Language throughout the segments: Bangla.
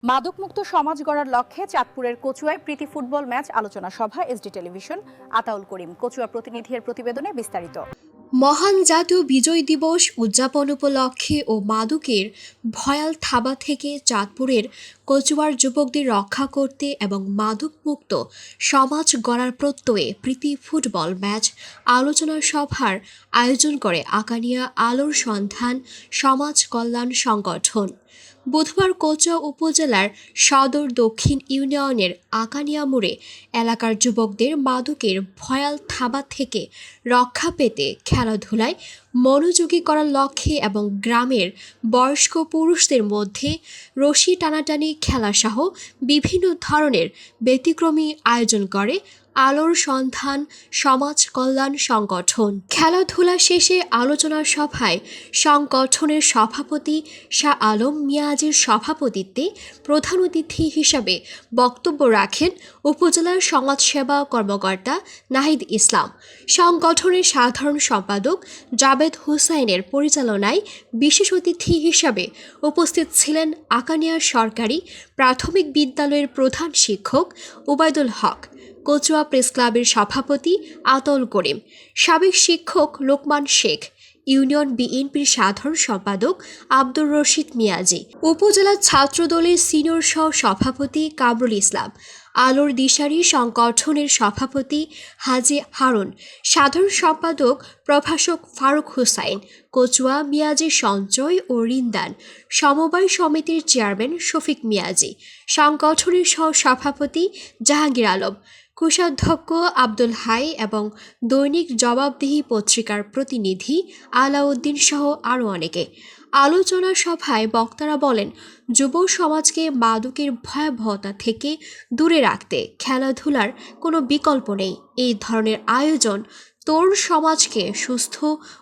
মাদকমুক্ত সমাজ গড়ার লক্ষ্যে চাঁদপুরের কচুয়ায় প্রীতি ফুটবল ম্যাচ আলোচনা সভা এসডি টেলিভিশন। আতাউল করিম কচুয়া প্রতিনিধির প্রতিবেদনে বিস্তারিত। মহান জাতীয় বিজয় দিবস উদযাপন উপলক্ষে ও মাদকের ভয়াল থাবা থেকে চাঁদপুরের কচুয়ার যুবকদের রক্ষা করতে এবং মাদকমুক্ত সমাজ গড়ার প্রত্যয়ে প্রীতি ফুটবল ম্যাচ আলোচনা সভার আয়োজন করে আকানিয়া আলোর সন্ধান সমাজ কল্যাণ সংগঠন। বুধবার কচুয়া উপজেলার সদর দক্ষিণ ইউনিয়নের আকানিয়া মোড়ে এলাকার যুবকদের মাদকের ভয়াল থাবা থেকে রক্ষা পেতে খেলাধুলায় মনোযোগী করার লক্ষ্যে এবং গ্রামের বয়স্ক পুরুষদের মধ্যে রশি টানাটানি খেলাসহ বিভিন্ন ধরনের ব্যতিক্রমী আয়োজন করে আলোর সন্ধান সমাজ কল্যাণ সংগঠন। খেলাধুলা শেষে আলোচনা সভায় সংগঠনের সভাপতি শাহ আলম মিয়াজের সভাপতিত্বে প্রধান অতিথি হিসাবে বক্তব্য রাখেন উপজেলার সমাজসেবা কর্মকর্তা নাহিদ ইসলাম। সংগঠনের সাধারণ সম্পাদক জাবেদ হুসাইনের পরিচালনায় বিশেষ অতিথি হিসাবে উপস্থিত ছিলেন আকানিয়া সরকারি প্রাথমিক বিদ্যালয়ের প্রধান শিক্ষক ওবায়দুল হক, কচুয়া প্রেস ক্লাবের সভাপতি আতাউল করিম, সাবেক শিক্ষক লোকমান শেখ, ইউনিয়ন বিএনপির সাধারণ সম্পাদক আব্দুর রশিদ মিয়াজি, উপজেলা ছাত্রদলের সিনিয়র সহ সভাপতি কামরুল ইসলাম, আলোর দিশারি সংগঠনের সভাপতি হাজি হারুন, সাধারণ সম্পাদক প্রভাষক ফারুক হুসাইন, কচুয়া মিয়াজি সঞ্চয় ও ঋণদান সমবায় সমিতির চেয়ারম্যান শফিক মিয়াজি, সংগঠনের সহ সভাপতি জাহাঙ্গীর আলম, কোষাধ্যক্ষ আব্দুল হাই এবং দৈনিক জবাবদিহি পত্রিকার প্রতিনিধি আলাউদ্দিন সহ আরও অনেকে। আলোচনা সভায় বক্তারা বলেন, যুব সমাজকে মাদকের ভয়াবহতা থেকে দূরে রাখতে খেলাধুলার কোনো বিকল্প নেই। এই ধরনের আয়োজন তরুণ সমাজকে সুস্থ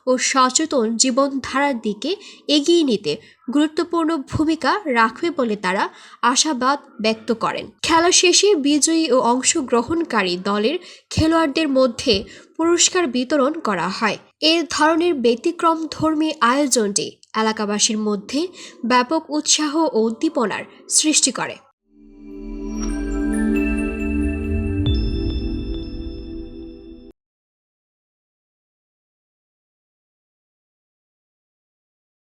ও সচেতন জীবনধারার দিকে এগিয়ে নিতে গুরুত্বপূর্ণ ভূমিকা রাখবে বলে তারা আশাবাদ ব্যক্ত করেন। খেলা শেষে বিজয়ী ও অংশগ্রহণকারী দলের খেলোয়াড়দের মধ্যে পুরস্কার বিতরণ করা হয়। এ ধরনের ব্যতিক্রমধর্মী আয়োজনটি এলাকাবাসীর মধ্যে ব্যাপক উৎসাহ ও উদ্দীপনার সৃষ্টি করে।